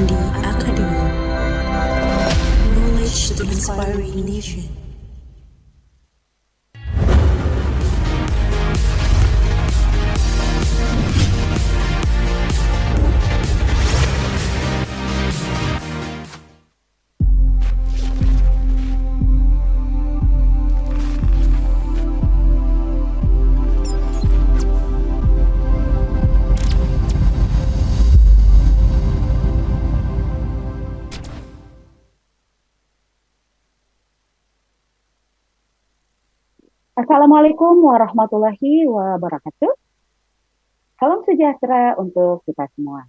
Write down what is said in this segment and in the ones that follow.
Andi Academy. Knowledge to inspiring nation. Assalamualaikum warahmatullahi wabarakatuh. Salam sejahtera untuk kita semua.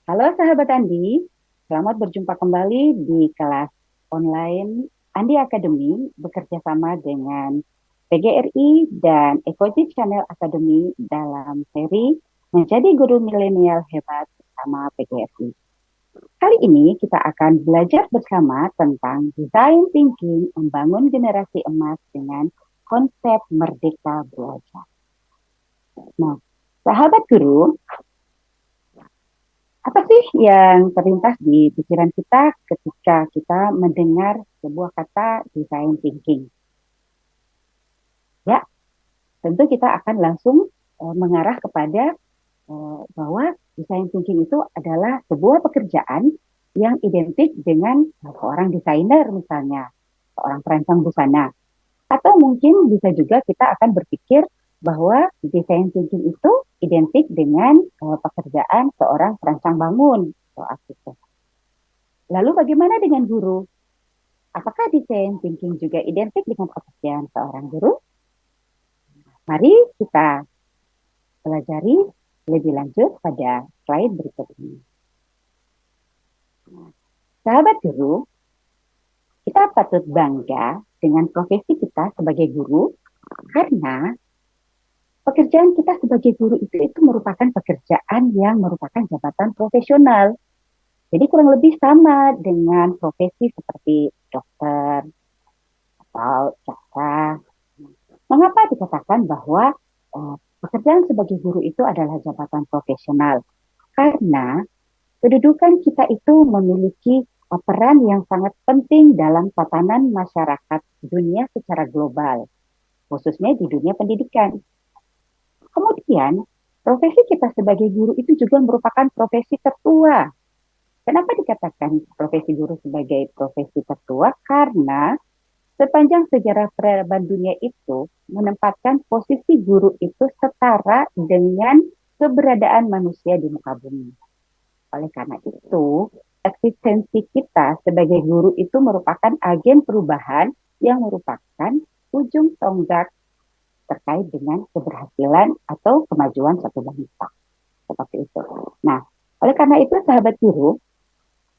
Halo sahabat Andi, selamat berjumpa kembali di kelas online Andi Academy bekerja sama dengan PGRI dan Ecoji Channel Academy dalam seri Menjadi Guru Milenial Hebat bersama PGRI. Kali ini kita akan belajar bersama tentang design thinking membangun generasi emas dengan konsep merdeka belajar. Nah, sahabat guru, apa sih yang terlintas di pikiran kita ketika kita mendengar sebuah kata design thinking? Ya, tentu kita akan langsung mengarah kepada bahwa design thinking itu adalah sebuah pekerjaan yang identik dengan seorang desainer misalnya, seorang perancang busana. Atau mungkin bisa juga kita akan berpikir bahwa design thinking itu identik dengan pekerjaan seorang perancang bangun atau arsitek. Lalu bagaimana dengan guru? Apakah design thinking juga identik dengan pekerjaan seorang guru? Mari kita pelajari lebih lanjut pada slide berikut ini. Sahabat guru, kita patut bangga dengan profesi kita sebagai guru karena pekerjaan kita sebagai guru itu merupakan pekerjaan yang merupakan jabatan profesional. Jadi kurang lebih sama dengan profesi seperti dokter atau jaksa. Mengapa dikatakan bahwa pekerjaan sebagai guru itu adalah jabatan profesional? Karena kedudukan kita itu memiliki peran yang sangat penting dalam tatanan masyarakat dunia secara global, khususnya di dunia pendidikan. Kemudian, profesi kita sebagai guru itu juga merupakan profesi tertua. Kenapa dikatakan profesi guru sebagai profesi tertua? Karena sepanjang sejarah peradaban dunia itu menempatkan posisi guru itu setara dengan keberadaan manusia di muka bumi. Oleh karena itu, eksistensi kita sebagai guru itu merupakan agen perubahan yang merupakan ujung tonggak terkait dengan keberhasilan atau kemajuan suatu bangsa. Seperti itu. Nah, oleh karena itu sahabat guru,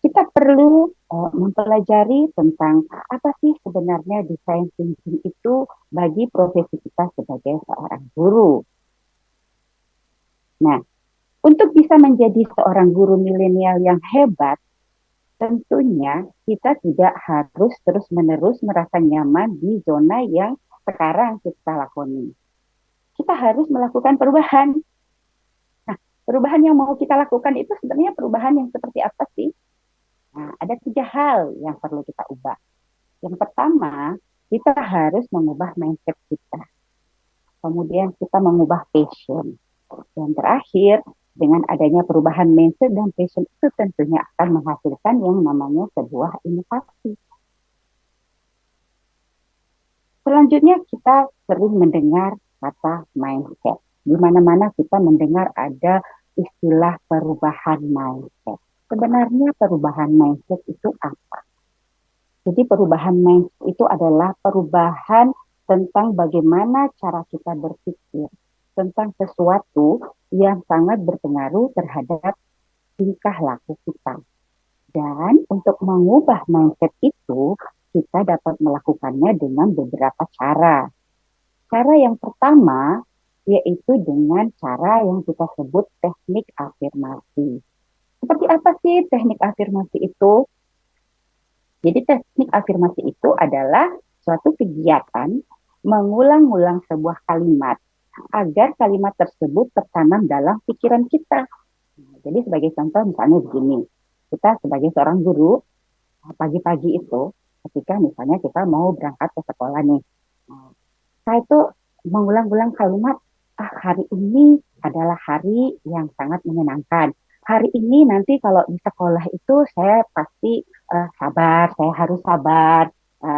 kita perlu mempelajari tentang apa sih sebenarnya design thinking itu bagi profesi kita sebagai seorang guru. Nah, untuk bisa menjadi seorang guru milenial yang hebat, tentunya kita tidak harus terus-menerus merasa nyaman di zona yang sekarang kita lakoni. Kita harus melakukan perubahan. Nah, perubahan yang mau kita lakukan itu sebenarnya perubahan yang seperti apa sih? Nah, ada 3 hal yang perlu kita ubah. Yang pertama, kita harus mengubah mindset kita. Kemudian kita mengubah passion. Dan terakhir, dengan adanya perubahan mindset dan passion itu tentunya akan menghasilkan yang namanya sebuah inovasi. Selanjutnya kita sering mendengar kata mindset. Di mana-mana kita mendengar ada istilah perubahan mindset. Sebenarnya perubahan mindset itu apa? Jadi perubahan mindset itu adalah perubahan tentang bagaimana cara kita berpikir tentang sesuatu yang sangat berpengaruh terhadap tingkah laku kita. Dan untuk mengubah mindset itu, kita dapat melakukannya dengan beberapa cara. Cara yang pertama, yaitu dengan cara yang kita sebut teknik afirmasi. Seperti apa sih teknik afirmasi itu? Jadi teknik afirmasi itu adalah suatu kegiatan mengulang-ulang sebuah kalimat agar kalimat tersebut tertanam dalam pikiran kita. Jadi sebagai contoh misalnya begini, kita sebagai seorang guru, pagi-pagi itu, ketika misalnya kita mau berangkat ke sekolah nih, saya itu mengulang-ulang kalimat, hari ini adalah hari yang sangat menyenangkan. Hari ini nanti kalau di sekolah itu saya pasti sabar, saya harus sabar.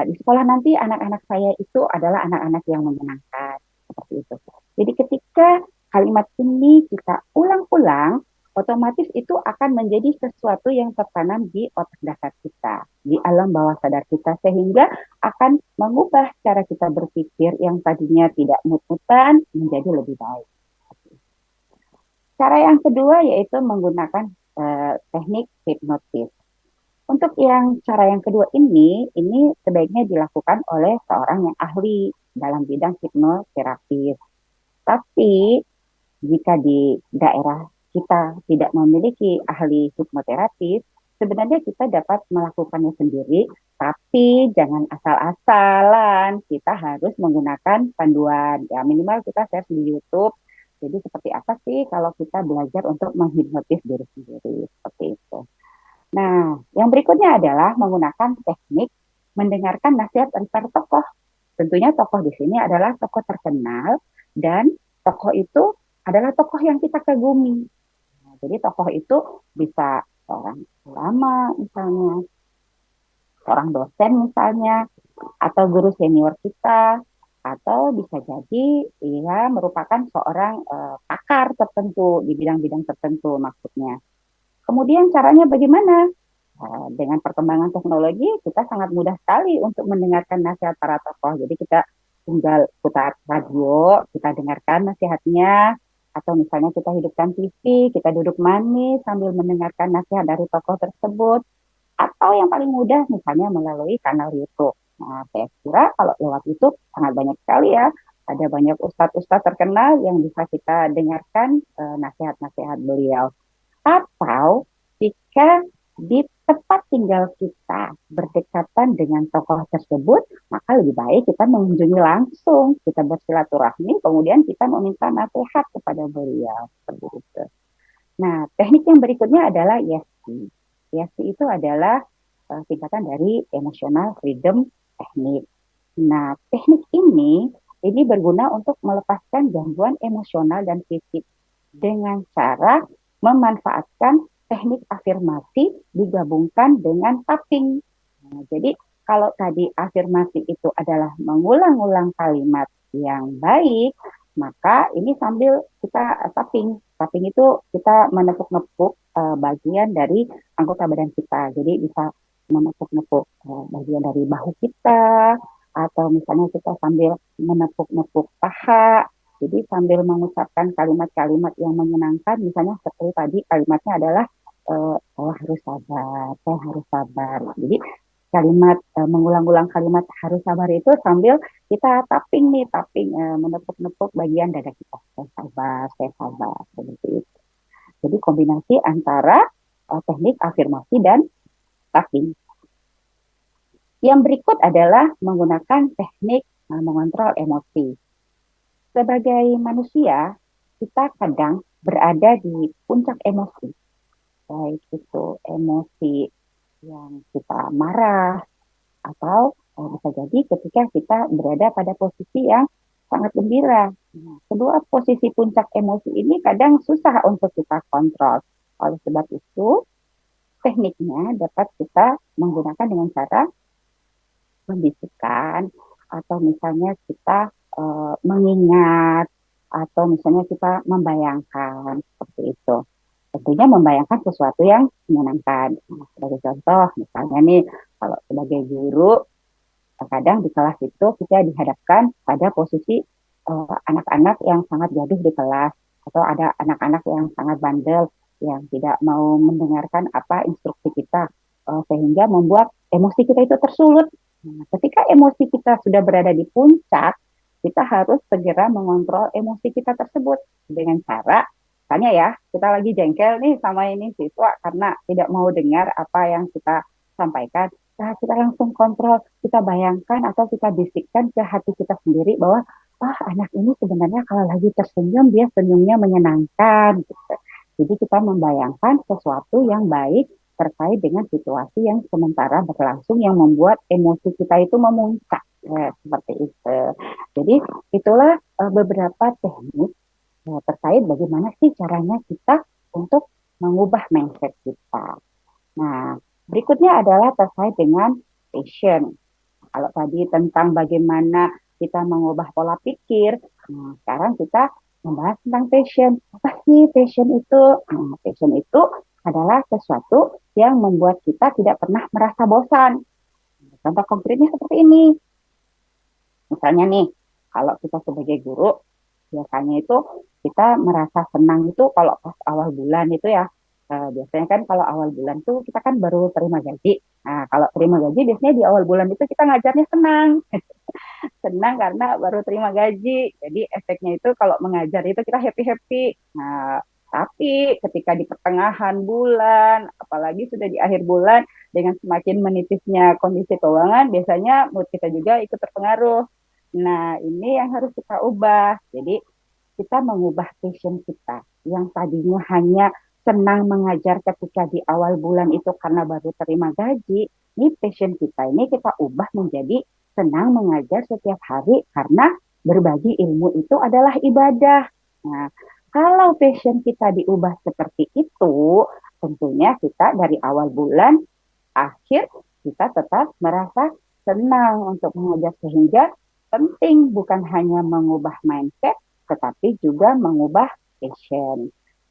Di sekolah nanti anak-anak saya itu adalah anak-anak yang menyenangkan. Seperti itu. Jadi ketika kalimat ini kita ulang-ulang, otomatis itu akan menjadi sesuatu yang tertanam di otak dasar kita, di alam bawah sadar kita, sehingga akan mengubah cara kita berpikir yang tadinya tidak mut-mutan menjadi lebih baik. Cara yang kedua yaitu menggunakan teknik hipnotis. Untuk cara yang kedua ini sebaiknya dilakukan oleh seorang yang ahli dalam bidang hipnoterapis. Tapi jika di daerah kita tidak memiliki ahli hipnoterapis, sebenarnya kita dapat melakukannya sendiri, tapi jangan asal-asalan. Kita harus menggunakan panduan. Ya, minimal kita search di YouTube. Jadi seperti apa sih kalau kita belajar untuk menghipnotis diri sendiri, seperti itu. Nah, yang berikutnya adalah menggunakan teknik mendengarkan nasihat antar tokoh. Tentunya tokoh di sini adalah tokoh terkenal dan tokoh itu adalah tokoh yang kita kagumi. Nah, jadi tokoh itu bisa seorang ulama misalnya, seorang dosen misalnya, atau guru senior kita, atau bisa jadi ia merupakan seorang pakar tertentu di bidang-bidang tertentu maksudnya. Kemudian caranya bagaimana? Dengan perkembangan teknologi, kita sangat mudah sekali untuk mendengarkan nasihat para tokoh. Jadi kita tinggal putar radio, kita dengarkan nasihatnya, atau misalnya kita hidupkan TV, kita duduk manis sambil mendengarkan nasihat dari tokoh tersebut, atau yang paling mudah misalnya melalui kanal YouTube. Nah, saya kira kalau lewat YouTube sangat banyak sekali ya. Ada banyak ustadz-ustadz terkenal yang bisa kita dengarkan nasihat-nasihat beliau. Atau jika di tempat tinggal kita berdekatan dengan tokoh tersebut, maka lebih baik kita mengunjungi langsung, kita bersilaturahmi, kemudian kita meminta nasihat kepada beliau. Seperti itu. Nah, teknik yang berikutnya adalah YESI. YESI itu adalah singkatan dari Emotional Freedom Technique. Nah, teknik ini berguna untuk melepaskan gangguan emosional dan fisik dengan cara memanfaatkan teknik afirmasi digabungkan dengan tapping. Nah, jadi kalau tadi afirmasi itu adalah mengulang-ulang kalimat yang baik, maka ini sambil kita tapping. Tapping itu kita menepuk-nepuk bagian dari anggota badan kita. Jadi bisa menepuk-nepuk bagian dari bahu kita, atau misalnya kita sambil menepuk-nepuk paha. Jadi sambil mengucapkan kalimat-kalimat yang menyenangkan, misalnya seperti tadi kalimatnya adalah saya harus sabar, saya harus sabar. Jadi kalimat mengulang-ulang kalimat harus sabar itu sambil kita tapping nih, tapping menepuk-nepuk bagian dada kita. Saya sabar, seperti itu. Jadi kombinasi antara teknik afirmasi dan tapping. Yang berikut adalah menggunakan teknik mengontrol emosi. Sebagai manusia, kita kadang berada di puncak emosi. Baik itu emosi yang kita marah, atau bisa jadi ketika kita berada pada posisi yang sangat gembira. Nah, kedua posisi puncak emosi ini kadang susah untuk kita kontrol. Oleh sebab itu, tekniknya dapat kita menggunakan dengan cara membisikkan, atau misalnya kita mengingat, atau misalnya kita membayangkan seperti itu. Tentunya membayangkan sesuatu yang menyenangkan. Nah, sebagai contoh, misalnya nih, kalau sebagai guru, kadang di kelas itu kita dihadapkan pada posisi anak-anak yang sangat gaduh di kelas, atau ada anak-anak yang sangat bandel, yang tidak mau mendengarkan apa instruksi kita, sehingga membuat emosi kita itu tersulut. Nah, ketika emosi kita sudah berada di puncak, kita harus segera mengontrol emosi kita tersebut dengan cara, misalnya ya, kita lagi jengkel nih sama ini siswa karena tidak mau dengar apa yang kita sampaikan. Nah, kita langsung kontrol, kita bayangkan atau kita bisikkan ke hati kita sendiri bahwa, anak ini sebenarnya kalau lagi tersenyum, dia senyumnya menyenangkan. Gitu. Jadi kita membayangkan sesuatu yang baik terkait dengan situasi yang sementara berlangsung yang membuat emosi kita itu memuncak. Seperti itu. Jadi itulah beberapa teknik terkait bagaimana sih caranya kita untuk mengubah mindset kita. Nah, berikutnya adalah terkait dengan passion. Kalau tadi tentang bagaimana kita mengubah pola pikir, nah sekarang kita membahas tentang passion. Apa sih passion itu? Nah, passion itu adalah sesuatu yang membuat kita tidak pernah merasa bosan. Contoh konkretnya seperti ini. Misalnya nih, kalau kita sebagai guru, biasanya itu kita merasa senang itu kalau pas awal bulan itu ya. Biasanya kan kalau awal bulan tuh kita kan baru terima gaji. Nah, kalau terima gaji biasanya di awal bulan itu kita ngajarnya senang. Senang karena baru terima gaji. Jadi efeknya itu kalau mengajar itu kita happy-happy. Nah, tapi ketika di pertengahan bulan, apalagi sudah di akhir bulan, dengan semakin menipisnya kondisi keuangan, biasanya mood kita juga ikut terpengaruh. Nah, ini yang harus kita ubah. Jadi, kita mengubah passion kita yang tadinya hanya senang mengajar ketika di awal bulan itu karena baru terima gaji. Ini passion kita ini kita ubah menjadi senang mengajar setiap hari karena berbagi ilmu itu adalah ibadah. Nah, kalau passion kita diubah seperti itu, tentunya kita dari awal bulan akhir kita tetap merasa senang untuk mengajar sehingga penting bukan hanya mengubah mindset tetapi juga mengubah passion.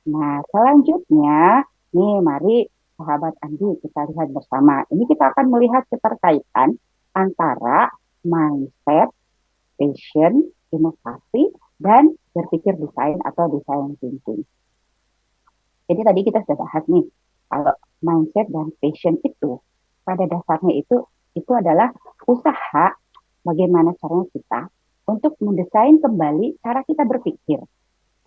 Nah, selanjutnya nih mari sahabat Andi kita lihat bersama. Ini kita akan melihat keterkaitan antara mindset, passion, inovasi, dan berpikir desain atau design thinking. Jadi tadi kita sudah bahas nih, kalau mindset dan passion itu pada dasarnya itu adalah usaha bagaimana caranya kita untuk mendesain kembali cara kita berpikir.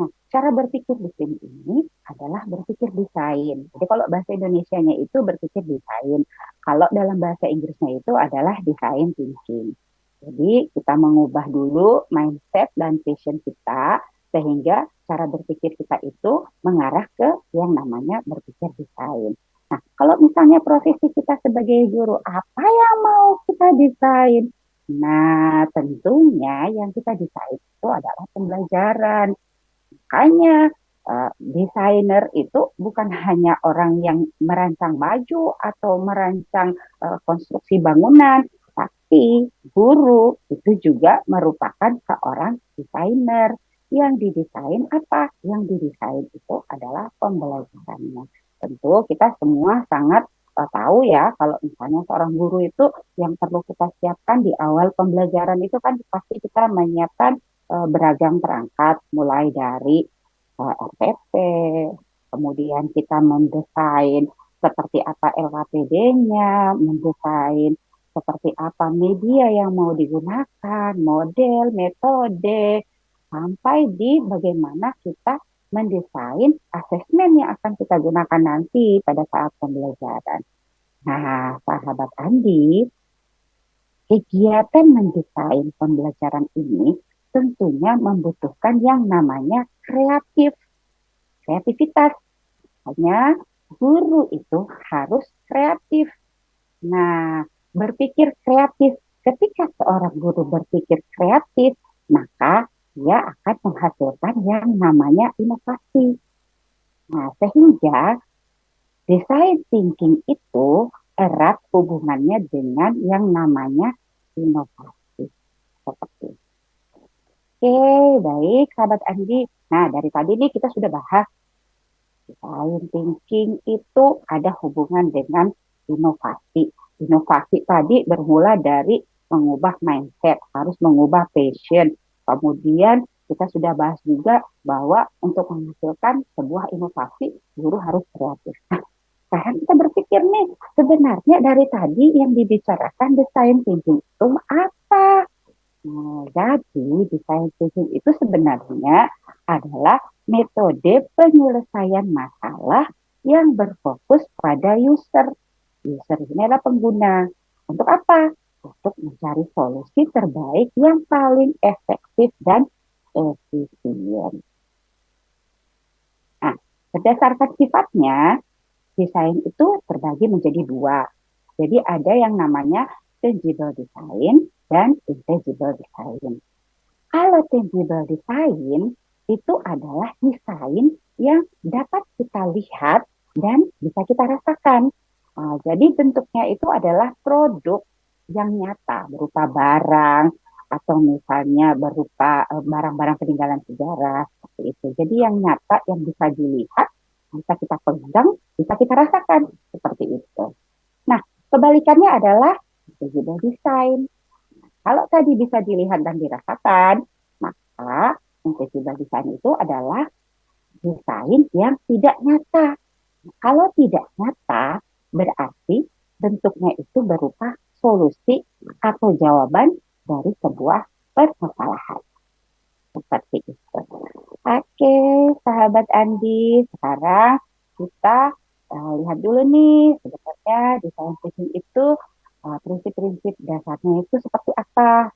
Nah, cara berpikir di sini ini adalah berpikir desain. Jadi kalau bahasa Indonesianya itu berpikir desain. Kalau dalam bahasa Inggrisnya itu adalah design thinking. Jadi kita mengubah dulu mindset dan passion kita sehingga cara berpikir kita itu mengarah ke yang namanya berpikir desain. Nah, kalau misalnya profesi kita sebagai guru, apa yang mau kita desain? Nah, tentunya yang kita desain itu adalah pembelajaran. Makanya desainer itu bukan hanya orang yang merancang baju atau merancang konstruksi bangunan, tapi guru itu juga merupakan seorang desainer. Yang didesain apa? Yang didesain itu adalah pembelajarannya. Tentu kita semua sangat tahu ya kalau misalnya seorang guru itu yang perlu kita siapkan di awal pembelajaran itu kan pasti kita menyiapkan beragam perangkat mulai dari RTP, kemudian kita mendesain seperti apa LKPD-nya, mendesain seperti apa media yang mau digunakan, model, metode, sampai di bagaimana kita mendesain asesmen yang akan kita gunakan nanti pada saat pembelajaran. Nah, sahabat Andi, kegiatan mendesain pembelajaran ini tentunya membutuhkan yang namanya kreativitas. Hanya guru itu harus kreatif. Nah, berpikir kreatif. Ketika seorang guru berpikir kreatif, maka dia akan menghasilkan yang namanya inovasi. Nah, sehingga design thinking itu erat hubungannya dengan yang namanya inovasi. Seperti itu. Oke, baik sahabat Andi. Nah, dari tadi nih kita sudah bahas design thinking itu ada hubungan dengan inovasi. Inovasi tadi bermula dari mengubah mindset, harus mengubah passion. Kemudian kita sudah bahas juga bahwa untuk menghasilkan sebuah inovasi, guru harus kreatif. Nah, sekarang kita berpikir nih, sebenarnya dari tadi yang dibicarakan design thinking itu apa? Nah, jadi design thinking itu sebenarnya adalah metode penyelesaian masalah yang berfokus pada user. User ini adalah pengguna. Untuk apa? Untuk mencari solusi terbaik yang paling efektif dan efisien. Nah, berdasarkan sifatnya, desain itu terbagi menjadi dua. Jadi ada yang namanya tangible design dan intangible design. Kalau tangible design itu adalah desain yang dapat kita lihat dan bisa kita rasakan. Jadi bentuknya itu adalah produk yang nyata berupa barang atau misalnya berupa barang-barang peninggalan sejarah seperti itu. Jadi yang nyata yang bisa dilihat, bisa kita pegang, bisa kita rasakan seperti itu. Nah, kebalikannya adalah tangible design. Kalau tadi bisa dilihat dan dirasakan, maka invisible design itu adalah desain yang tidak nyata. Kalau tidak nyata, berarti bentuknya itu berupa solusi atau jawaban dari sebuah permasalahan. Seperti itu. Oke, sahabat Andi, sekarang kita lihat dulu nih, sebenarnya desain thinking itu prinsip-prinsip dasarnya itu seperti apa.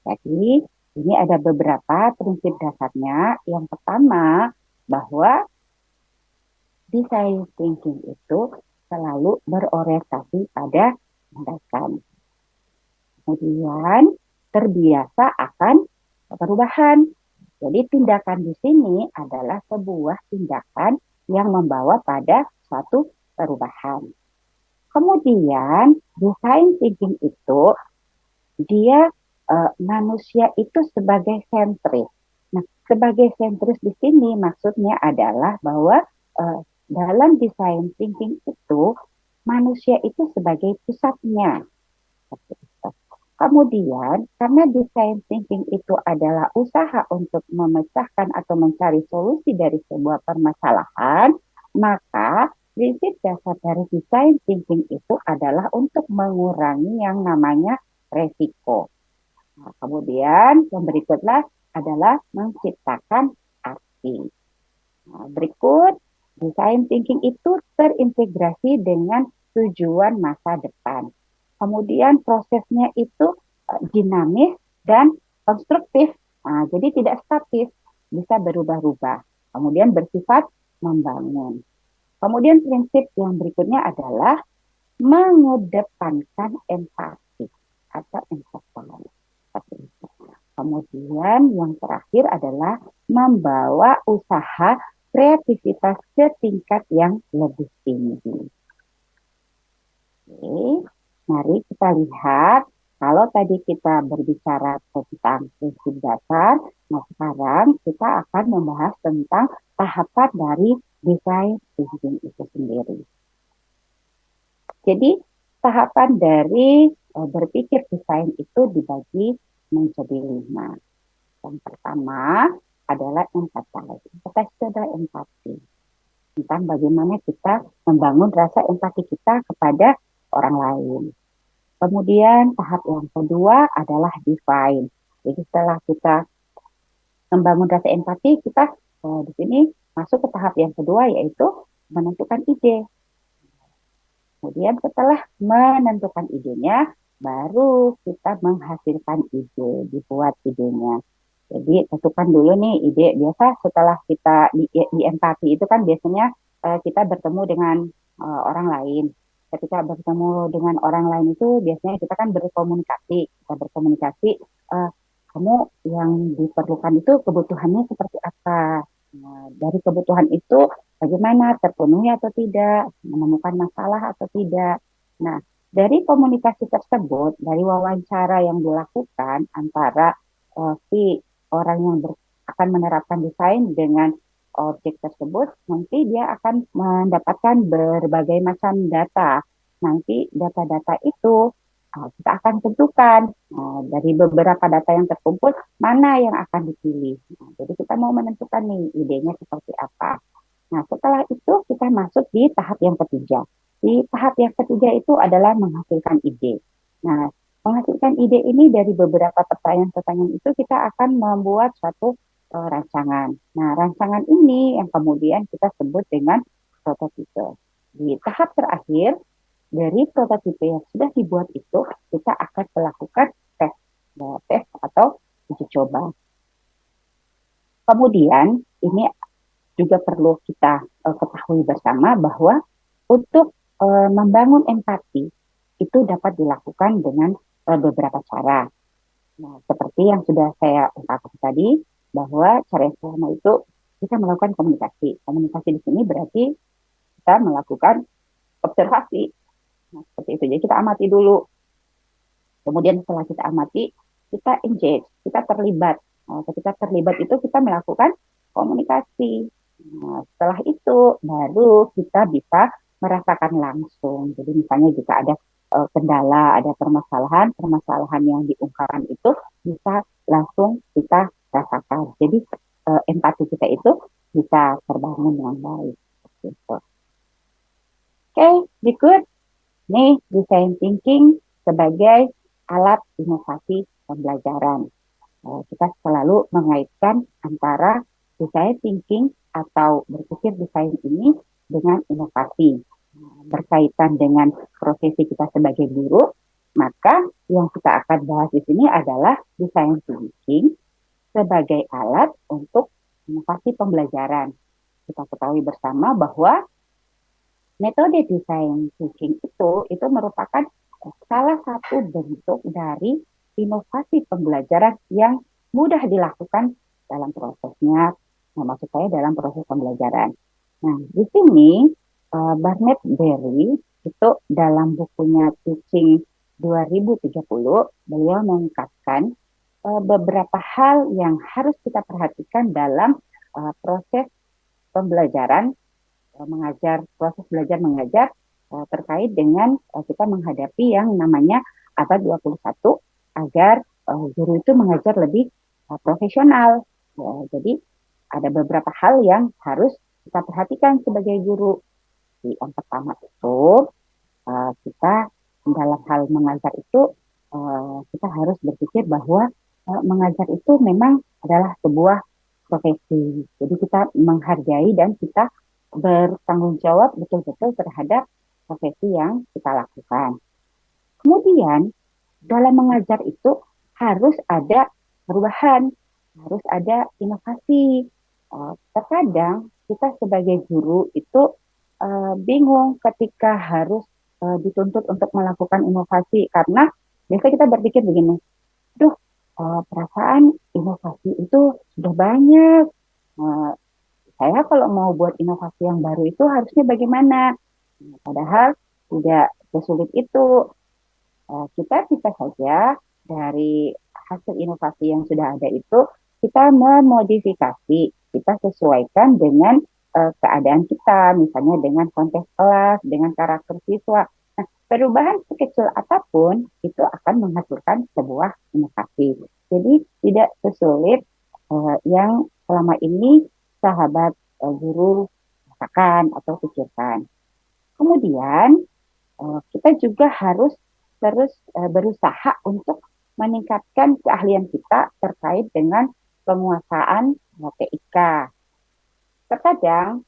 Jadi, ini ada beberapa prinsip dasarnya. Yang pertama, bahwa design thinking itu selalu berorientasi pada tindakan. Kemudian, terbiasa akan perubahan. Jadi, tindakan di sini adalah sebuah tindakan yang membawa pada suatu perubahan. Kemudian, design thinking itu dia manusia itu sebagai sentris. Nah, sebagai sentris di sini maksudnya adalah bahwa dalam design thinking itu manusia itu sebagai pusatnya. Kemudian, karena design thinking itu adalah usaha untuk memecahkan atau mencari solusi dari sebuah permasalahan, maka prinsip dasar dari design thinking itu adalah untuk mengurangi yang namanya resiko. Nah, kemudian yang berikutnya adalah menciptakan arti. Nah, berikut, design thinking itu terintegrasi dengan tujuan masa depan. Kemudian prosesnya itu dinamis dan konstruktif. Nah, jadi tidak statis, bisa berubah-ubah. Kemudian bersifat membangun. Kemudian prinsip yang berikutnya adalah mengedepankan empati atau empati. Kemudian yang terakhir adalah membawa usaha kreativitas ke tingkat yang lebih tinggi. Oke, mari kita lihat. Kalau tadi kita berbicara tentang prinsip dasar, nah sekarang kita akan membahas tentang tahapan dari design thinking itu sendiri. Jadi tahapan dari berpikir desain itu dibagi menjadi 5. Yang pertama adalah empati. Empati itu adalah empati. Tentang bagaimana kita membangun rasa empati kita kepada orang lain. Kemudian tahap yang kedua adalah define. Jadi setelah kita membangun rasa empati, kita di sini masuk ke tahap yang kedua yaitu menentukan ide. Kemudian setelah menentukan idenya, baru kita menghasilkan ide, dibuat idenya. Jadi tentukan dulu nih ide. Biasa setelah kita di empati itu kan biasanya kita bertemu dengan orang lain. Ketika bertemu dengan orang lain itu biasanya kita kan berkomunikasi. Kita berkomunikasi, kamu yang diperlukan itu kebutuhannya seperti apa? Nah, dari kebutuhan itu bagaimana terpenuhi atau tidak, menemukan masalah atau tidak. Nah, dari komunikasi tersebut, dari wawancara yang dilakukan antara si orang yang akan menerapkan desain dengan objek tersebut, nanti dia akan mendapatkan berbagai macam data. Nanti data-data itu kita akan tentukan dari beberapa data yang terkumpul mana yang akan dipilih. Nah, jadi kita mau menentukan nih idenya seperti apa. Nah, setelah itu kita masuk di tahap yang ketiga. Di tahap yang ketiga itu adalah menghasilkan ide. Nah, menghasilkan ide ini dari beberapa pertanyaan-pertanyaan itu kita akan membuat suatu rancangan. Nah, rancangan ini yang kemudian kita sebut dengan prototipe. Di tahap terakhir, dari prototipe yang sudah dibuat itu, kita akan melakukan tes atau uji coba. Kemudian, ini juga perlu kita ketahui bersama bahwa Untuk membangun empati itu dapat dilakukan dengan beberapa cara. Nah, seperti yang sudah saya ungkapkan tadi, bahwa cara yang pertama itu kita melakukan komunikasi. Komunikasi di sini berarti kita melakukan observasi. Nah, seperti itu. Jadi kita amati dulu. Kemudian setelah kita amati, kita engage, kita terlibat. Nah, ketika terlibat itu kita melakukan komunikasi. Nah, setelah itu baru kita bisa merasakan langsung. Jadi misalnya jika ada kendala, ada permasalahan yang diungkapkan itu bisa langsung kita rasakan. Jadi empati kita itu bisa terbangun dengan baik. Gitu. Oke, berikut nih design thinking sebagai alat inovasi pembelajaran. Kita selalu mengaitkan antara design thinking atau berpikir desain ini dengan inovasi. Berkaitan dengan profesi kita sebagai guru, maka yang kita akan bahas di sini adalah design thinking sebagai alat untuk inovasi pembelajaran. Kita ketahui bersama bahwa metode design thinking itu merupakan salah satu bentuk dari inovasi pembelajaran yang mudah dilakukan dalam prosesnya, maksud saya dalam proses pembelajaran. Nah, di sini Barnett Berry itu dalam bukunya Teaching 2030, beliau mengungkapkan beberapa hal yang harus kita perhatikan dalam proses pembelajaran proses belajar mengajar terkait dengan kita menghadapi yang namanya abad 21 agar guru itu mengajar lebih profesional. Ya, jadi ada beberapa hal yang harus kita perhatikan sebagai guru. Yang pertama itu kita dalam hal mengajar itu kita harus berpikir bahwa mengajar itu memang adalah sebuah profesi. Jadi kita menghargai dan kita bertanggung jawab betul-betul terhadap profesi yang kita lakukan. Kemudian dalam mengajar itu harus ada perubahan, harus ada inovasi. Terkadang kita sebagai guru itu bingung ketika harus dituntut untuk melakukan inovasi karena biasanya kita berpikir begini, duh perasaan inovasi itu sudah banyak. Saya kalau mau buat inovasi yang baru itu harusnya bagaimana? Padahal tidak sesulit itu. Kita bisa saja dari hasil inovasi yang sudah ada itu kita memodifikasi, kita sesuaikan dengan keadaan kita, misalnya dengan konteks kelas, dengan karakter siswa. Nah, perubahan sekecil apapun itu akan menghasilkan sebuah inovasi. Jadi tidak sesulit yang selama ini sahabat guru rasakan atau pikirkan. Kemudian kita juga harus terus berusaha untuk meningkatkan keahlian kita terkait dengan penguasaan TIK. Terkadang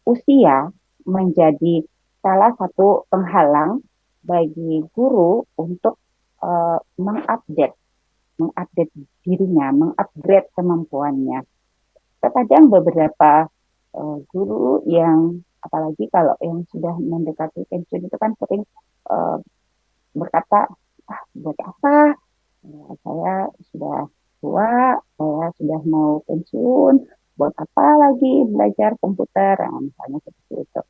usia menjadi salah satu penghalang bagi guru untuk mengupdate dirinya, mengupgrade kemampuannya. Terkadang beberapa guru yang apalagi kalau yang sudah mendekati pensiun itu kan sering berkata, buat apa? Saya sudah tua, saya sudah mau pensiun, buat apa lagi belajar komputer? Nah, misalnya seperti itu.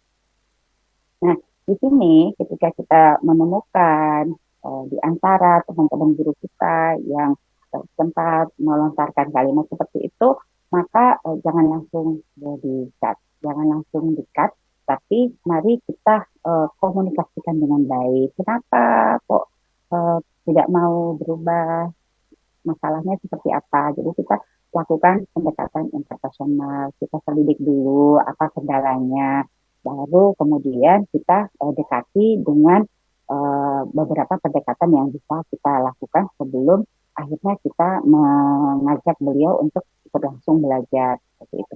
Nah, di sini ketika kita menemukan di antara teman-teman guru kita yang sempat melontarkan kalimat seperti itu, maka jangan langsung di-cut, jangan langsung di-cut, tapi mari kita komunikasikan dengan baik. Kenapa kok tidak mau berubah? Masalahnya seperti apa? Jadi kita lakukan pendekatan interpersonal, kita selidik dulu apa kendalanya, baru kemudian kita dekati dengan beberapa pendekatan yang bisa kita lakukan sebelum akhirnya kita mengajak beliau untuk berlangsung belajar seperti itu.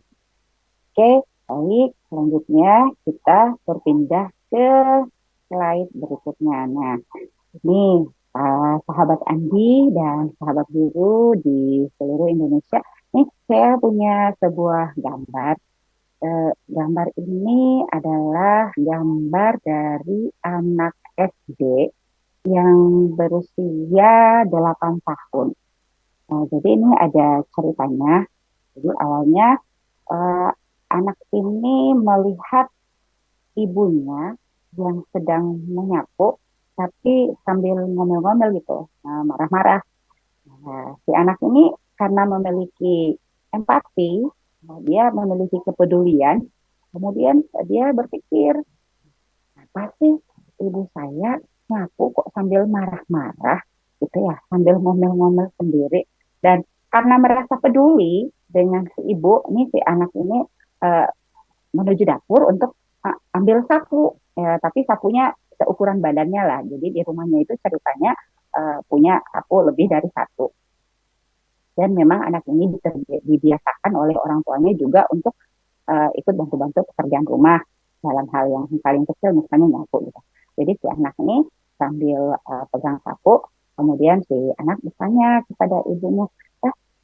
Oke, baik. Selanjutnya kita berpindah ke slide berikutnya. Nah, ini sahabat Andi dan sahabat guru di seluruh Indonesia. Nih, saya punya sebuah gambar. gambar ini adalah gambar dari anak SD yang berusia 8 tahun. Jadi ini ada ceritanya. Jadi awalnya eh, anak ini melihat ibunya yang sedang menyapu, tapi sambil ngomel-ngomel gitu, marah-marah. Si anak ini karena memiliki empati, dia memiliki kepedulian, kemudian dia berpikir, apa sih ibu saya nyapu kok sambil marah-marah gitu ya, sambil ngomel-ngomel sendiri. Dan karena merasa peduli dengan si ibu, ini si anak ini uh, menuju dapur untuk ambil sapu, ya, tapi sapunya seukuran badannya lah. Jadi di rumahnya itu ceritanya punya sapu lebih dari satu. Dan memang anak ini dibiasakan oleh orang tuanya juga untuk ikut bantu-bantu pekerjaan rumah dalam hal yang paling kecil misalnya nyapu gitu. Jadi si anak ini sambil pegang sapu, kemudian si anak bertanya kepada ibunya,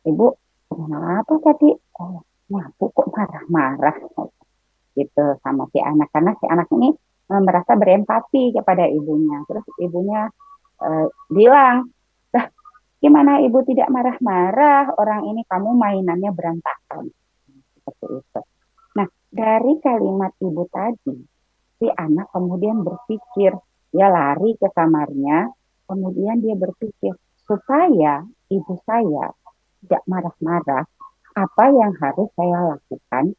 ibu kenapa tadi nyapu kok marah-marah gitu sama si anak, karena si anak ini merasa berempati kepada ibunya. Terus ibunya bilang, gimana ibu tidak marah-marah, orang ini kamu mainannya berantakan seperti itu. Nah, dari kalimat ibu tadi, si anak kemudian berpikir, dia lari ke kamarnya, kemudian dia berpikir, supaya ibu saya tidak marah-marah, apa yang harus saya lakukan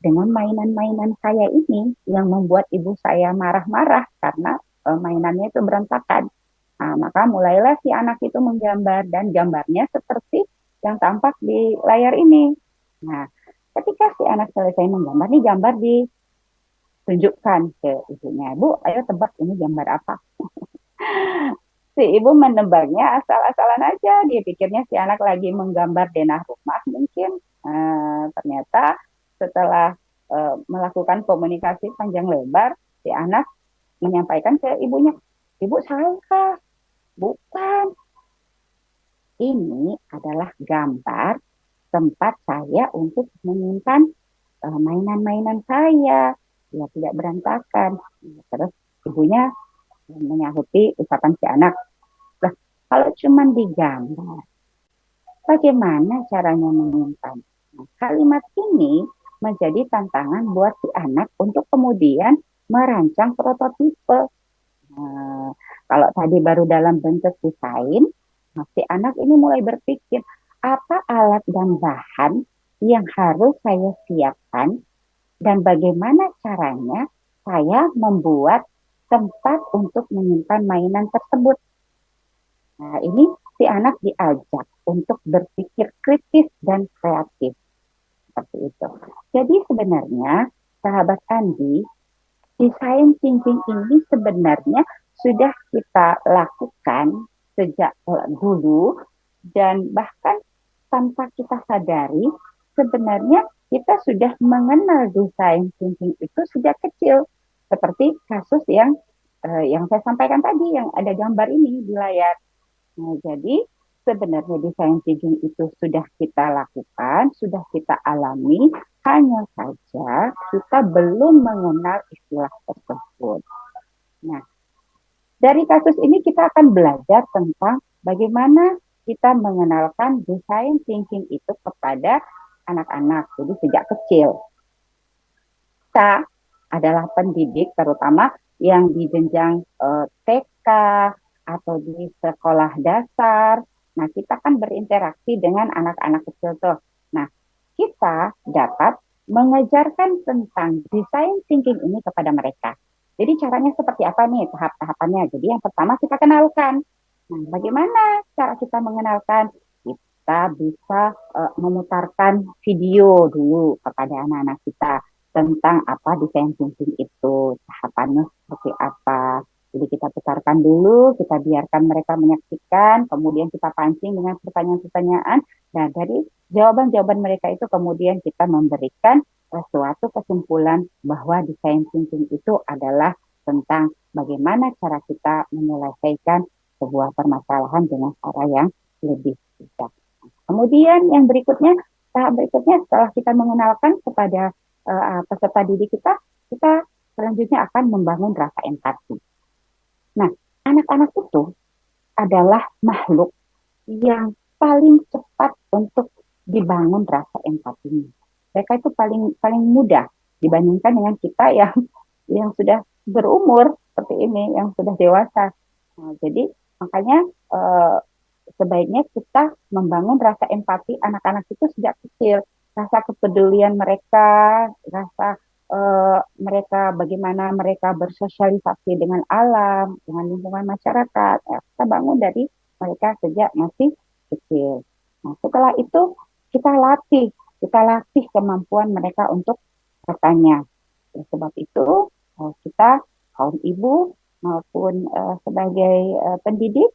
dengan mainan-mainan saya ini yang membuat ibu saya marah-marah karena mainannya itu berantakan. Nah, maka mulailah si anak itu menggambar dan gambarnya seperti yang tampak di layar ini. Nah, ketika si anak selesai menggambar, nih gambar ditunjukkan ke ibunya. Bu, ayo tebak ini gambar apa? Si ibu menebaknya asal-asalan aja. Dia pikirnya si anak lagi menggambar denah rumah mungkin. Ternyata setelah melakukan komunikasi panjang lebar, si anak menyampaikan ke ibunya, ibu salah, bukan. Ini adalah gambar tempat saya untuk menyimpan mainan-mainan saya. Ya tidak berantakan. Terus ibunya menyahuti ucapan si anak. Lah, kalau cuma digambar, bagaimana caranya menyimpan? Nah, kalimat ini menjadi tantangan buat si anak untuk kemudian merancang prototipe. Nah, kalau tadi baru dalam bentuk desain, nah, si anak ini mulai berpikir, apa alat dan bahan yang harus saya siapkan dan bagaimana caranya saya membuat tempat untuk menyimpan mainan tersebut. Nah, ini si anak diajak untuk berpikir kritis dan kreatif seperti itu. Jadi sebenarnya sahabat Andi, design thinking ini sebenarnya sudah kita lakukan sejak dulu dan bahkan tanpa kita sadari sebenarnya kita sudah mengenal design thinking itu sejak kecil. Seperti kasus yang saya sampaikan tadi yang ada gambar ini di layar. Nah, jadi sebenarnya design thinking itu sudah kita lakukan, sudah kita alami, hanya saja kita belum mengenal istilah tersebut. Nah, dari kasus ini kita akan belajar tentang bagaimana kita mengenalkan design thinking itu kepada anak-anak, jadi sejak kecil. Kita adalah pendidik, terutama yang di jenjang TK atau di sekolah dasar. Nah, kita kan berinteraksi dengan anak-anak kecil tuh. Nah, kita dapat mengajarkan tentang design thinking ini kepada mereka. Jadi caranya seperti apa nih tahap-tahapannya? Jadi yang pertama kita kenalkan. Nah, bagaimana cara kita mengenalkan? Kita bisa memutarkan video dulu kepada anak-anak kita tentang apa design thinking itu, tahapannya seperti apa. Jadi kita putarkan dulu, kita biarkan mereka menyaksikan, kemudian kita pancing dengan pertanyaan-pertanyaan. Nah, dari jawaban-jawaban mereka itu kemudian kita memberikan suatu kesimpulan bahwa design thinking itu adalah tentang bagaimana cara kita menyelesaikan sebuah permasalahan dengan cara yang lebih bijak. Kemudian yang berikutnya, tahap berikutnya setelah kita mengenalkan kepada peserta didik kita, kita selanjutnya akan membangun rasa empati. Nah, anak-anak itu adalah makhluk yang paling cepat untuk dibangun rasa empatinya. Mereka itu paling paling mudah dibandingkan dengan kita yang sudah berumur seperti ini, yang sudah dewasa. Nah, jadi makanya eh, sebaiknya kita membangun rasa empati anak-anak itu sejak kecil, rasa kepedulian mereka, rasa mereka bagaimana mereka bersosialisasi dengan alam, dengan lingkungan masyarakat. Ya, kita bangun dari mereka sejak masih kecil. Nah, setelah itu kita latih kemampuan mereka untuk bertanya. Ya, sebab itu kita kaum ibu maupun sebagai pendidik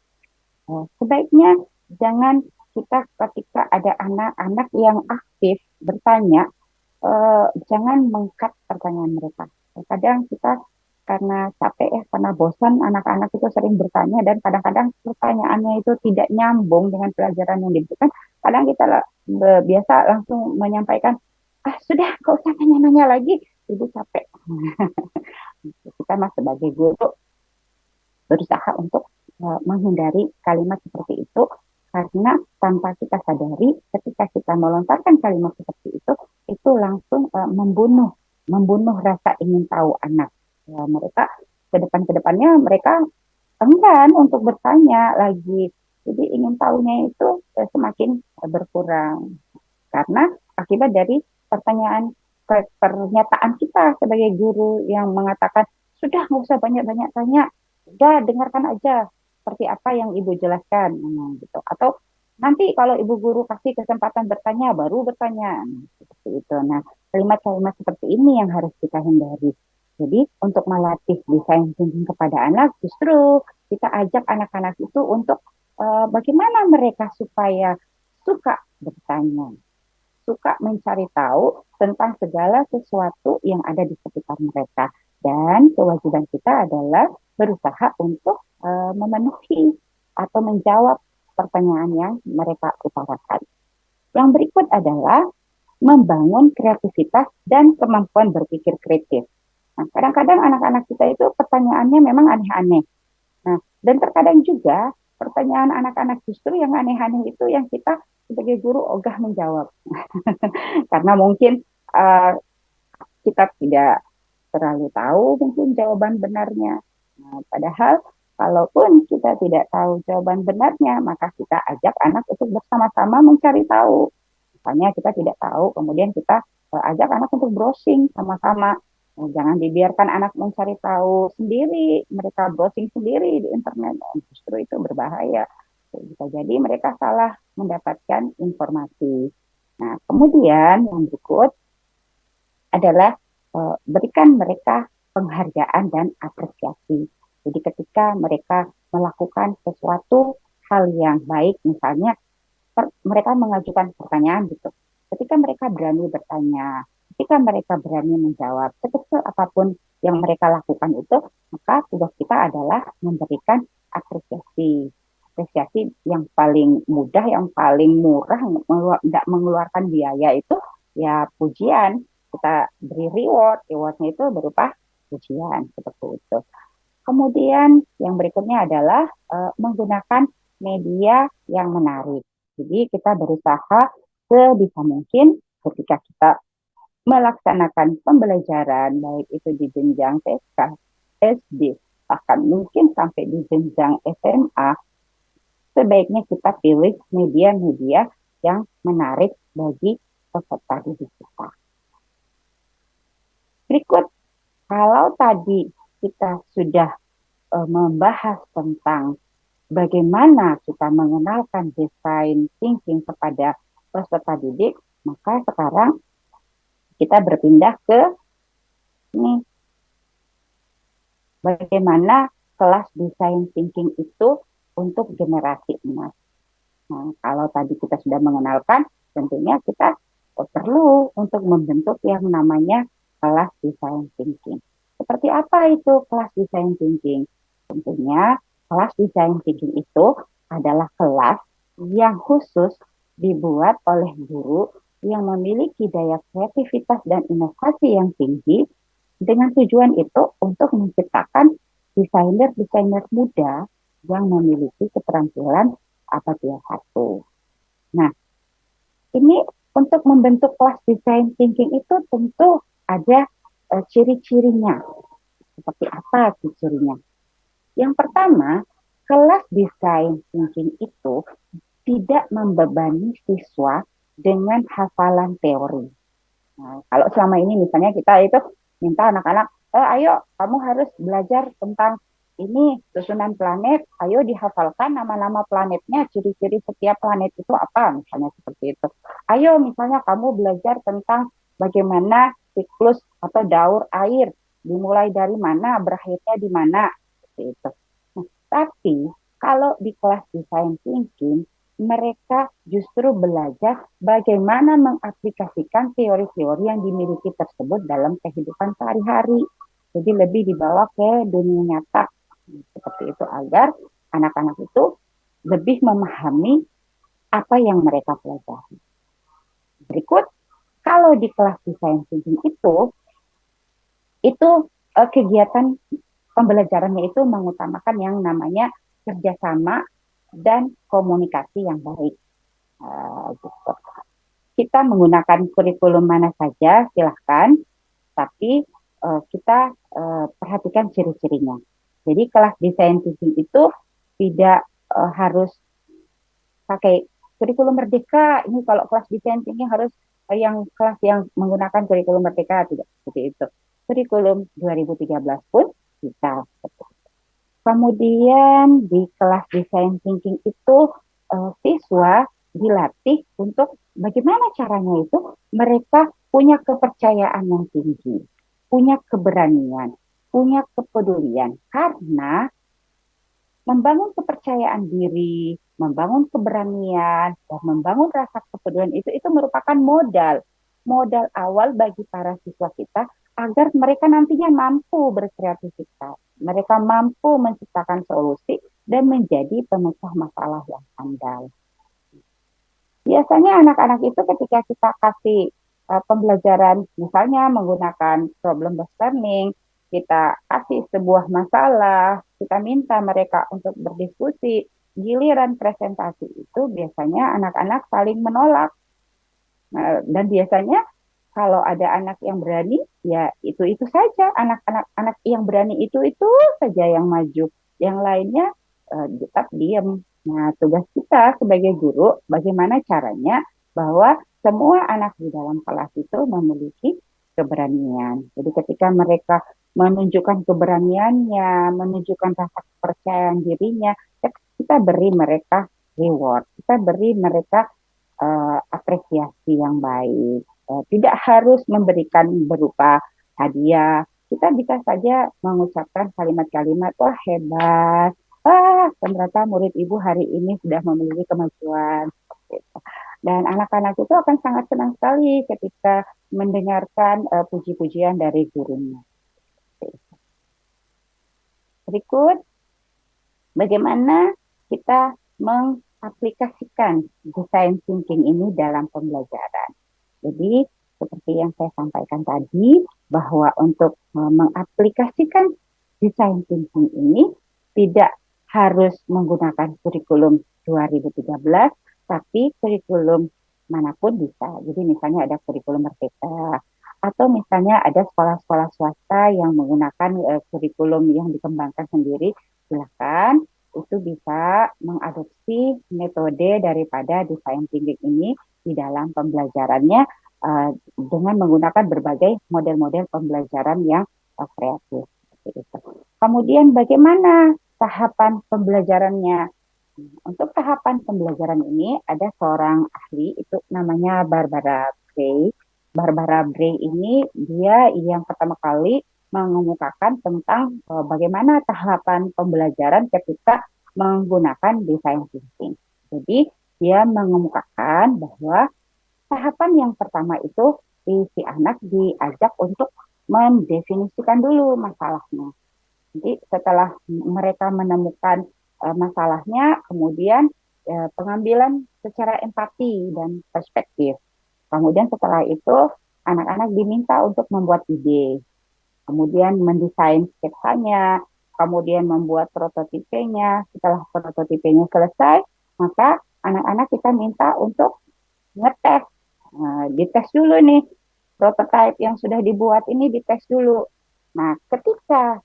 sebaiknya jangan kita ketika ada anak-anak yang aktif bertanya, jangan mengkat pertanyaan mereka. Kadang kita karena capek ya, karena bosan anak-anak itu sering bertanya dan kadang-kadang pertanyaannya itu tidak nyambung dengan pelajaran yang diberikan. Kadang kita biasa langsung menyampaikan, ah sudah, gak usah nanya-nanya lagi, ibu capek. Kita mah sebagai guru berusaha untuk menghindari kalimat seperti itu karena tanpa kita sadari ketika kita melontarkan kalimat seperti itu langsung membunuh rasa ingin tahu anak. Mereka ke depannya mereka enggan untuk bertanya lagi. Jadi ingin tahunya itu semakin berkurang karena akibat dari pernyataan kita sebagai guru yang mengatakan sudah nggak usah banyak-banyak tanya, udah dengarkan aja seperti apa yang ibu jelaskan, gitu. Atau nanti kalau ibu guru kasih kesempatan bertanya baru bertanya, seperti itu. Nah, kalimat-kalimat seperti ini yang harus kita hindari. Jadi untuk melatih desain thinking kepada anak, justru kita ajak anak-anak itu untuk bagaimana mereka supaya suka bertanya, suka mencari tahu tentang segala sesuatu yang ada di sekitar mereka. Dan kewajiban kita adalah berusaha untuk memenuhi atau menjawab pertanyaan yang mereka utarakan. Yang berikut adalah membangun kreativitas dan kemampuan berpikir kritis. Nah, kadang-kadang anak-anak kita itu pertanyaannya memang aneh-aneh. Nah, dan terkadang juga pertanyaan anak-anak justru yang aneh-aneh itu yang kita sebagai guru ogah menjawab. Karena mungkin uh, kita tidak terlalu tahu mungkin jawaban benarnya. Nah, padahal kalaupun kita tidak tahu jawaban benarnya, maka kita ajak anak untuk bersama-sama mencari tahu. Misalnya kita tidak tahu, kemudian kita ajak anak untuk browsing sama-sama. Nah, jangan dibiarkan anak mencari tahu sendiri, mereka browsing sendiri di internet. Justru itu berbahaya. Bisa jadi mereka salah mendapatkan informasi. Nah, kemudian yang berikut adalah berikan mereka penghargaan dan apresiasi. Jadi ketika mereka melakukan sesuatu hal yang baik, misalnya mereka mengajukan pertanyaan gitu. Ketika mereka berani bertanya, ketika mereka berani menjawab, sekecil apapun yang mereka lakukan itu, maka tugas kita adalah memberikan apresiasi. Apresiasi yang paling mudah, yang paling murah, tidak mengeluarkan biaya itu ya pujian. Kita beri rewardnya itu berupa pujian seperti itu. Kemudian yang berikutnya adalah menggunakan media yang menarik. Jadi kita berusaha sebisa mungkin ketika kita melaksanakan pembelajaran baik itu di jenjang TK, SD, bahkan mungkin sampai di jenjang SMA, sebaiknya kita pilih media-media yang menarik bagi peserta didik kita. Berikut, kalau tadi kita sudah membahas tentang bagaimana kita mengenalkan desain thinking kepada peserta didik, maka sekarang kita berpindah ke ini, bagaimana kelas desain thinking itu untuk generasi emas. Nah, kalau tadi kita sudah mengenalkan, tentunya kita perlu untuk membentuk yang namanya kelas desain thinking. Seperti apa itu kelas desain thinking? Tentunya kelas desain thinking itu adalah kelas yang khusus dibuat oleh guru yang memiliki daya kreativitas dan inovasi yang tinggi dengan tujuan itu untuk menciptakan desainer-desainer muda yang memiliki keterampilan abad 21. Nah, ini untuk membentuk kelas design thinking itu tentu ada ciri-cirinya. Seperti apa ciri-cirinya? Yang pertama, kelas design thinking itu tidak membebani siswa dengan hafalan teori. Nah, kalau selama ini misalnya kita itu minta anak-anak, ayo kamu harus belajar tentang ini susunan planet, ayo dihafalkan nama-nama planetnya, ciri-ciri setiap planet itu apa, misalnya seperti itu. Ayo misalnya kamu belajar tentang bagaimana siklus atau daur air, dimulai dari mana, berakhirnya di mana, seperti itu. Nah, tapi kalau di kelas design thinking, mereka justru belajar bagaimana mengaplikasikan teori-teori yang dimiliki tersebut dalam kehidupan sehari-hari. Jadi lebih dibawa ke dunia nyata. Seperti itu agar anak-anak itu lebih memahami apa yang mereka pelajari. Berikut, kalau di kelas design thinking itu kegiatan pembelajarannya itu mengutamakan yang namanya kerjasama dan komunikasi yang baik. Gitu. Kita menggunakan kurikulum mana saja, silahkan, tapi kita perhatikan ciri-cirinya. Jadi kelas desain thinking itu tidak harus pakai kurikulum merdeka. Ini kalau kelas desain thinking harus yang kelas yang menggunakan kurikulum merdeka, tidak seperti itu. Kurikulum 2013 pun bisa. Kemudian di kelas desain thinking itu siswa dilatih untuk bagaimana caranya itu mereka punya kepercayaan yang tinggi, punya keberanian, punya kepedulian. Karena membangun kepercayaan diri, membangun keberanian, dan membangun rasa kepedulian itu merupakan modal awal bagi para siswa kita agar mereka nantinya mampu berkreativitas. Mereka mampu menciptakan solusi dan menjadi pemecah masalah yang andal. Biasanya anak-anak itu ketika kita kasih pembelajaran, misalnya menggunakan problem based learning, kita kasih sebuah masalah, kita minta mereka untuk berdiskusi, giliran presentasi itu biasanya anak-anak saling menolak. Dan biasanya kalau ada anak yang berani, ya itu saja. Anak-anak yang berani itu saja yang maju. Yang lainnya tetap diam. Nah, tugas kita sebagai guru, bagaimana caranya bahwa semua anak di dalam kelas itu memiliki keberanian. Jadi ketika mereka menunjukkan keberaniannya, menunjukkan rasa kepercayaan dirinya, ya kita beri mereka reward, kita beri mereka apresiasi yang baik. Tidak harus memberikan berupa hadiah. Kita bisa saja mengucapkan kalimat-kalimat, wah hebat, ternyata murid ibu hari ini sudah memiliki kemajuan. Dan anak-anak itu akan sangat senang sekali ketika mendengarkan puji-pujian dari gurunya. Berikut, bagaimana kita mengaplikasikan design thinking ini dalam pembelajaran. Jadi, seperti yang saya sampaikan tadi, bahwa untuk mengaplikasikan design thinking ini tidak harus menggunakan kurikulum 2013, tapi kurikulum manapun bisa. Jadi misalnya ada kurikulum merdeka, atau misalnya ada sekolah-sekolah swasta yang menggunakan kurikulum yang dikembangkan sendiri, silakan. Itu bisa mengadopsi metode daripada design thinking ini di dalam pembelajarannya dengan menggunakan berbagai model-model pembelajaran yang kreatif. Kemudian bagaimana tahapan pembelajarannya? Untuk tahapan pembelajaran ini ada seorang ahli, itu namanya Barbara Bray. Barbara Bray ini dia yang pertama kali mengemukakan tentang bagaimana tahapan pembelajaran ketika menggunakan design thinking. Jadi dia mengemukakan bahwa tahapan yang pertama itu si anak diajak untuk mendefinisikan dulu masalahnya. Jadi setelah mereka menemukan masalahnya, kemudian pengambilan secara empati dan perspektif. Kemudian setelah itu anak-anak diminta untuk membuat ide, kemudian mendesain sketsanya, kemudian membuat prototipenya. Setelah prototipenya selesai, maka anak-anak kita minta untuk ngetes. Nah, dites dulu nih, prototipe yang sudah dibuat ini dites dulu. Nah, ketika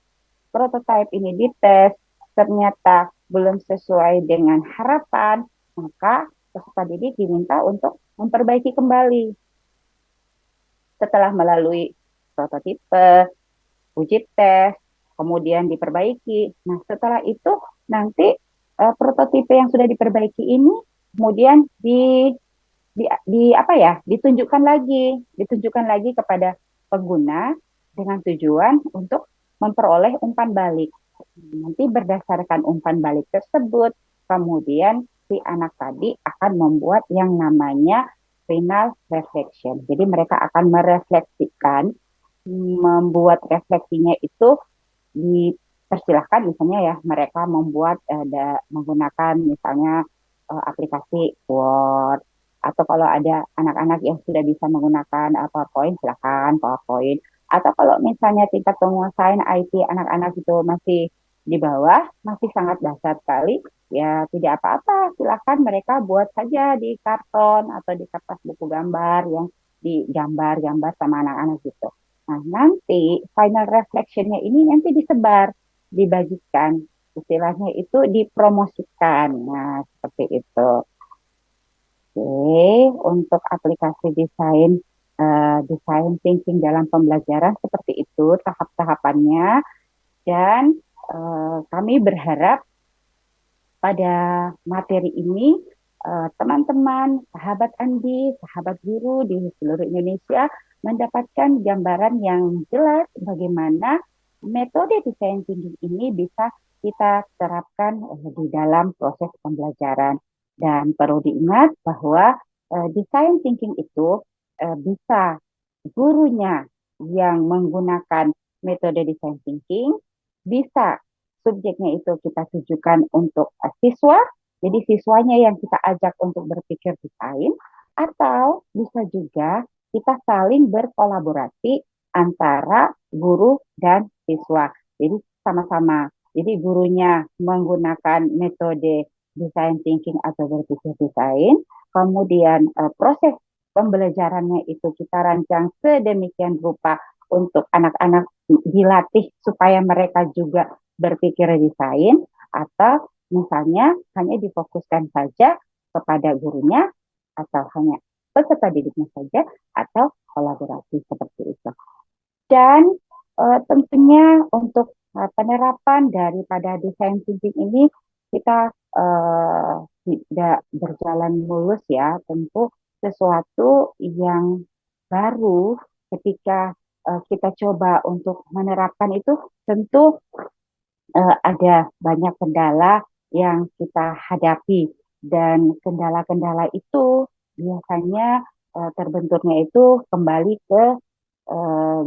prototipe ini dites, ternyata belum sesuai dengan harapan, maka peserta didik diminta untuk memperbaiki kembali. Setelah melalui prototipe, uji tes, kemudian diperbaiki. Nah, setelah itu nanti prototipe yang sudah diperbaiki ini kemudian di apa ya? Ditunjukkan lagi kepada pengguna dengan tujuan untuk memperoleh umpan balik. Nanti berdasarkan umpan balik tersebut, kemudian si anak tadi akan membuat yang namanya final reflection. Jadi mereka akan merefleksikan, membuat refleksinya itu dipersilahkan misalnya ya mereka membuat menggunakan misalnya aplikasi Word, atau kalau ada anak-anak yang sudah bisa menggunakan PowerPoint silakan PowerPoint, atau kalau misalnya tingkat penguasaan IT anak-anak itu masih di bawah, masih sangat dasar sekali, ya tidak apa-apa, silakan mereka buat saja di karton atau di kertas buku gambar yang digambar-gambar sama anak-anak gitu. Nah, nanti final reflection-nya ini nanti disebar, dibagikan, istilahnya itu dipromosikan. Nah, seperti itu. Oke, untuk aplikasi desain thinking dalam pembelajaran seperti itu tahap-tahapannya, dan kami berharap pada materi ini teman-teman, sahabat Andi, sahabat guru di seluruh Indonesia mendapatkan gambaran yang jelas bagaimana metode design thinking ini bisa kita terapkan di dalam proses pembelajaran. Dan perlu diingat bahwa design thinking itu bisa gurunya yang menggunakan metode design thinking, bisa subjeknya itu kita tujukan untuk siswa, jadi siswanya yang kita ajak untuk berpikir desain, atau bisa juga kita saling berkolaborasi antara guru dan siswa. Jadi sama-sama. Jadi gurunya menggunakan metode design thinking atau berpikir desain, kemudian proses pembelajarannya itu kita rancang sedemikian rupa untuk anak-anak dilatih supaya mereka juga berpikir desain, atau misalnya hanya difokuskan saja kepada gurunya atau hanya peserta didiknya saja atau kolaborasi seperti itu. Dan tentunya untuk penerapan daripada design thinking ini kita tidak berjalan mulus ya, tentu sesuatu yang baru ketika kita coba untuk menerapkan itu tentu ada banyak kendala yang kita hadapi, dan kendala-kendala itu biasanya terbenturnya itu kembali ke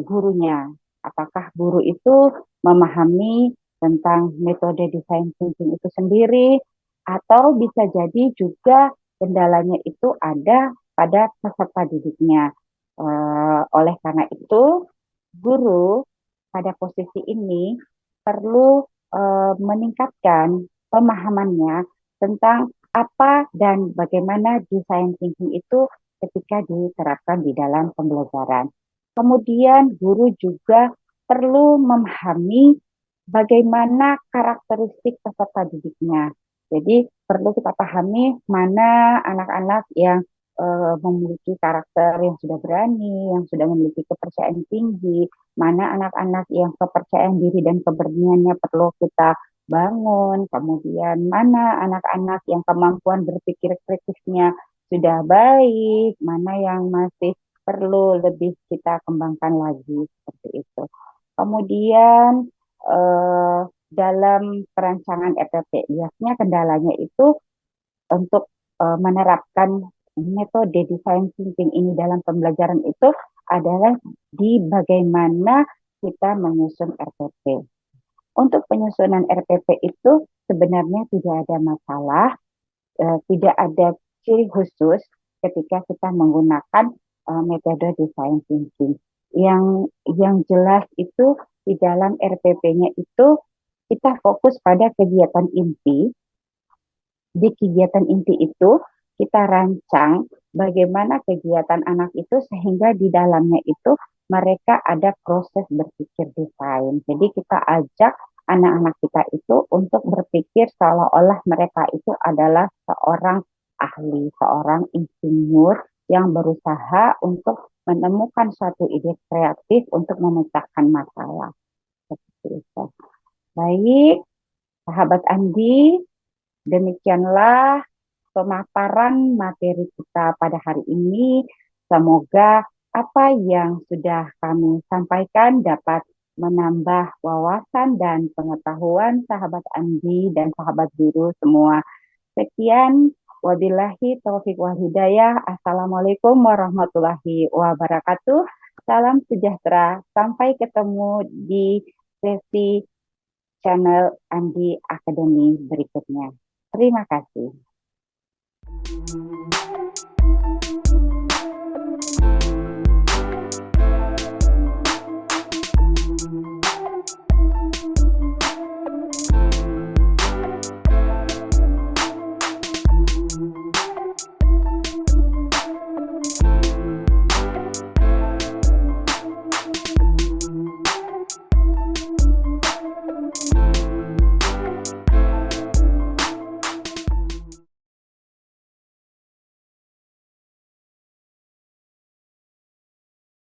gurunya. Apakah guru itu memahami tentang metode design thinking itu sendiri, atau bisa jadi juga kendalanya itu ada pada peserta didiknya. Oleh karena itu, guru pada posisi ini perlu meningkatkan pemahamannya tentang apa dan bagaimana design thinking itu ketika diterapkan di dalam pembelajaran. Kemudian guru juga perlu memahami bagaimana karakteristik peserta didiknya. Jadi perlu kita pahami mana anak-anak yang memiliki karakter yang sudah berani, yang sudah memiliki kepercayaan tinggi, mana anak-anak yang kepercayaan diri dan keberaniannya perlu kita bangun, kemudian mana anak-anak yang kemampuan berpikir kritisnya sudah baik, mana yang masih perlu lebih kita kembangkan lagi seperti itu. Kemudian dalam perancangan RPP biasanya kendalanya itu untuk menerapkan metode design thinking ini dalam pembelajaran itu adalah di bagaimana kita menyusun RPP. Untuk penyusunan RPP itu sebenarnya tidak ada masalah, tidak ada ciri khusus ketika kita menggunakan metode design thinking. Yang jelas itu di dalam RPP-nya itu kita fokus pada kegiatan inti. Di kegiatan inti itu kita rancang bagaimana kegiatan anak itu sehingga di dalamnya itu mereka ada proses berpikir desain. Jadi kita ajak anak-anak kita itu untuk berpikir seolah-olah mereka itu adalah seorang ahli, seorang insinyur yang berusaha untuk menemukan suatu ide kreatif untuk memecahkan masalah. Seperti itu. Baik, sahabat Andi, demikianlah pemaparan materi kita pada hari ini. Semoga apa yang sudah kami sampaikan dapat menambah wawasan dan pengetahuan sahabat Andi dan sahabat guru semua. Sekian, wabillahi taufiq wal hidayah. Assalamualaikum warahmatullahi wabarakatuh. Salam sejahtera. Sampai ketemu di sesi channel Andi Academy berikutnya. Terima kasih.